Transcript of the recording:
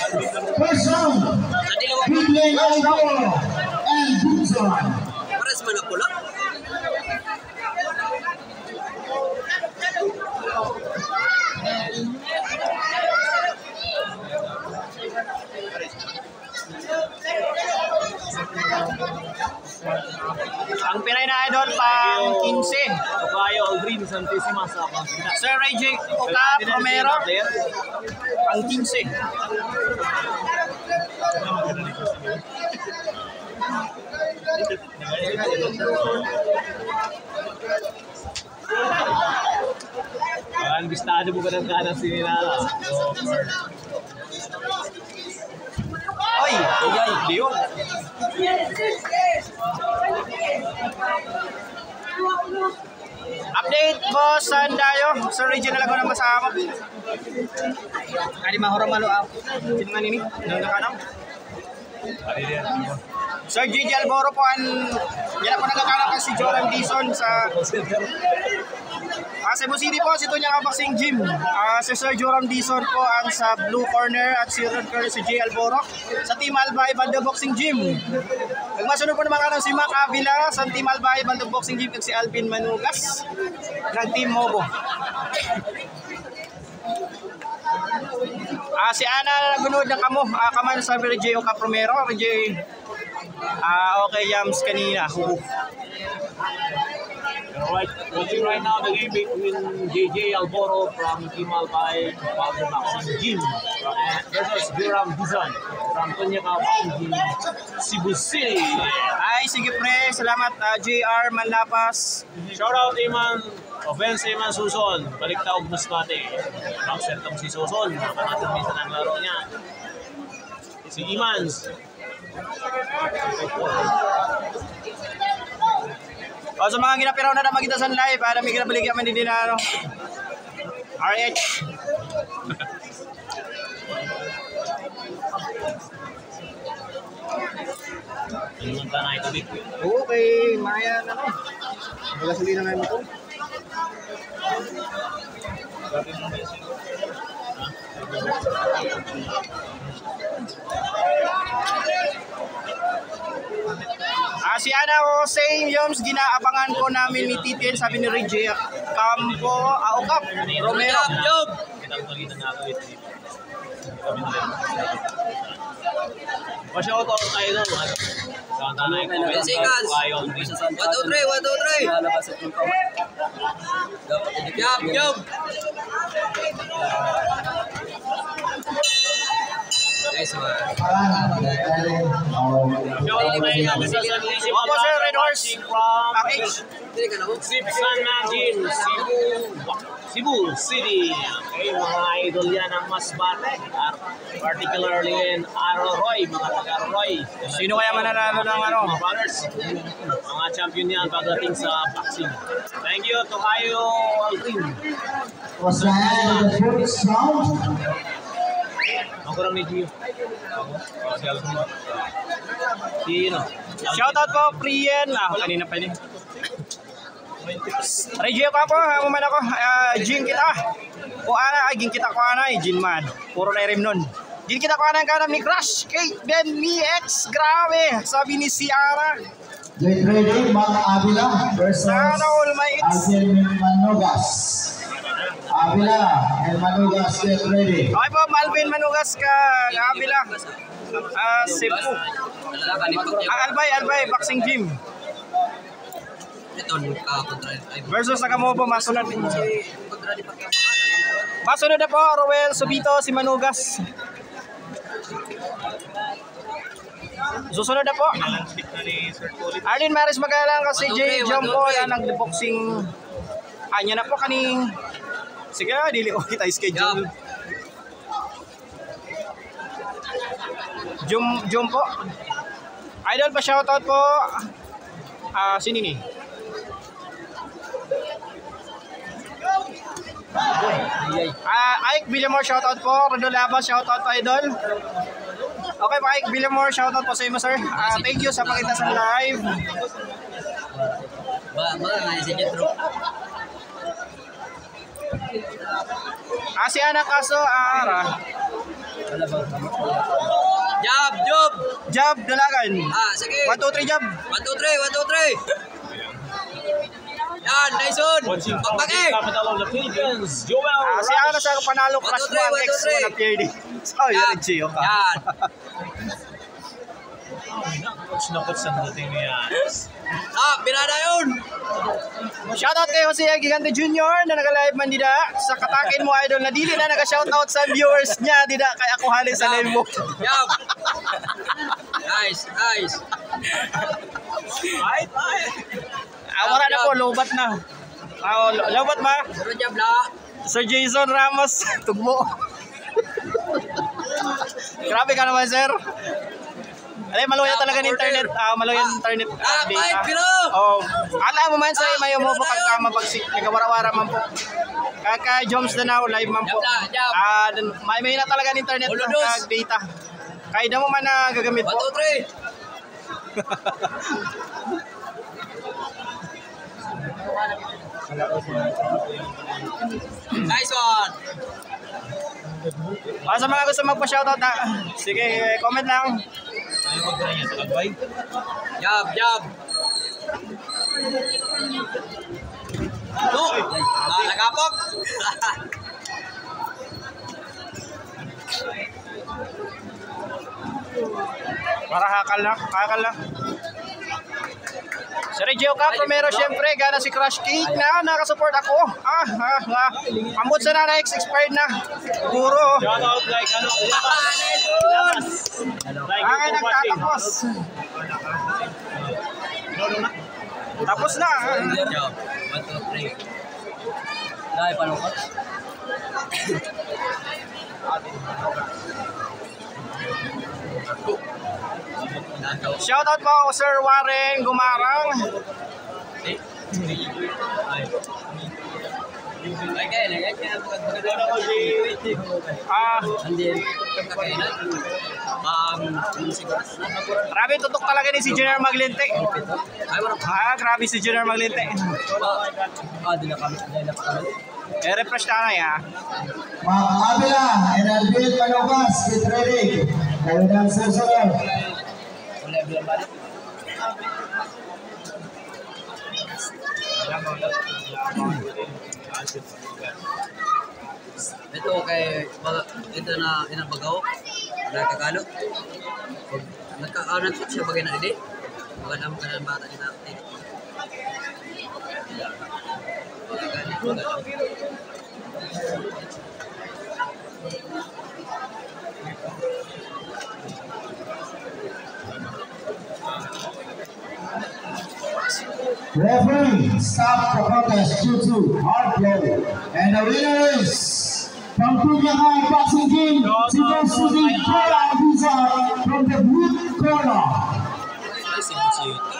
First round, between Alvaro and Bunsan. Pares man pula. Ang Pinay na idol pang 15. Tokayo Aldrin Santissima sa Pangasinan. Sir Ray J. Ocap Romero pang 15. Ang bistado mo ka ng kanang sininala. Oy, ay, Leon. Update boss Sandayo. Sir Ray J na lang ko ng masama. Kali mahura malo ako. Sino nga nini? Nang nakanang. Sir Gigi Alboro po yan po nagkakanak si Joram Dizon sa Cebu City po, si Tunyang Boxing Gym. Si Sir Joram Dizon po ang sa blue corner at si red corner si J. Alboro sa Team Albay Bando Boxing Gym. Nagmasunod po naman si Mac Avila sa Team Albay Bando Boxing Gym kag si Alvin Manugas ng Team Mobo. Si Ana nagunod ng kamo, kaman sa J. Ocap Romero, J. Okay, Yams kanina. Alright, watching right now the game between JJ Alboro from Team Albay Boxing Gym versus Joram Dizon from Tunyaka Boxing Gym, Cebu City. Ay, sige pre, salamat JR Manlapas. Shoutout Iman, offense Iman Suson, balik taog Masbate. Boxer tong si Suson, nakanatan minsan ang laro niya. Si Imans. O sa mga ginapiraw na magita sa live, para may ginabaligyan man din na ano. RH. Pinunta na ito, Vic. Okay, Maya na no. Wala suli na ngayon ito. Si Ana Jose Yoms, ginaabangan ko namin ni Titin, sabi ni Reggie Campo, Ocap, Romero. Pa-shoutout tayo doon. Sa tanay ko. 10 seconds. 1, 2, 3, 1, 2, 3. Yup. Nice one. Opo sir, Red Horse. Package. Sipsan Najin, Cebu City. Okay, mga idol yan ang Masbate. Particularly in Aroroy, mga taga-Aroroy. Sino kaya mananalo ng ano? Mga brothers, mga champion yan pagdating sa boxing. Thank you, Tokayo Aldrin. Was that the first round? Ako lang ni Gio. Shoutout po, Prien. Kanina pa yun. Reggie Ocap po, man ako. Jin kita. O ana, Jin kita ko ana, Jin man. Puro na irim nun. Jin kita ko ana ang kanam ni Crush. Kate Ben Miex. Grabe. Sabi ni Ciara. Get ready, Mac Avila versus Sana all my it's. Alvin Manugas. Avila and Manugas, get ready. Okay po, Malvin Manugas ka. Avila. Cebu. Albay, Boxing Gym. Versus Nakamobo, masunod. Masunod na po, Roel Subito, si Manugas. Susunod na po. Arlene Maris Magalang kasi J. Jumpo yan nag-boxing. Anya na po kaning. Sige na, dili ko kita schedule. Jumpo. Idol pa shoutout po. Sino ni? Ike Villamor shoutout po. Rodo Labas shoutout po idol. Okay pa Ike Villamor shoutout po sa iyo sir. Thank you sa pakita sa live. Si Ana Kaso Ara. Jab, job. Jab, dalagan. Ah, sige. 1, 2, 3, jab. 1, 2, 3, 1, 2, 3. Yan, Dyson. Watching from the Pagpagi. capital of the Philippines, Joel Si Ana sa panalo One, crush two, mo ang three, ex one, two, mo na three. Pierdy. Sorry, Yan. Reggie, ka. Yan. Coach sa dating niya. Ah, binada yun. Shoutout kay Jose Gigante Jr. na naka-live man dida sa katakin mo idol na dili na naka-shoutout sa viewers niya dida kay ako halin sa live mo. Jab. Nice, nice. Ay. Wala na po, lobat na. Lobat ba? Puro jab la. Sir Jason Ramos, tugmo. Grabe ka naman, sir. Alay, maluya talaga ng internet. Maluya ng internet. Bait, pero. Oh, ala mo man sa mayo mo po kagka mapagsik. Nagawara-wara man po. Kaka Joms na now, live man po. Jab. May na talaga ng internet Ulo, ng dos. data. Kaya mo man na gagamit 1, po. 2, 3. Nice one. Sa mga gusto magpa-shoutout na, sige, comment lang. Ay, wag na niya sa kagbay. Jab, jab. No. Nagapok. Para hakal na. Si Regio Cap Romero, syempre, gana si Crush Cake na nakasupport ako. Ambot sa na expired na. Puro. Shout out like ano. Like Ay, yung watching. nagtatapos. Tapos na. Jab. 1, 2, 3. Dahil palungkot. Shoutout po Sir Warren Gumarang. Grabe tutok talaga ni si Junior Maglinte. Grabe si Junior Maglinte. Refresh na ya. Mga kabila, Enalvin Manugas, get ready. Kayo ng susunod. Ito kay ito na inabagaw. Nagkakalo. Nagkaanan siya bagay na hindi. Magandang bata ni natin. Referee, stop the contest 2-2, hard play. And the winner is from Punyaka Boxing Gym, Sibo Suzy Kola Visa from the blue corner. Ay, siyut.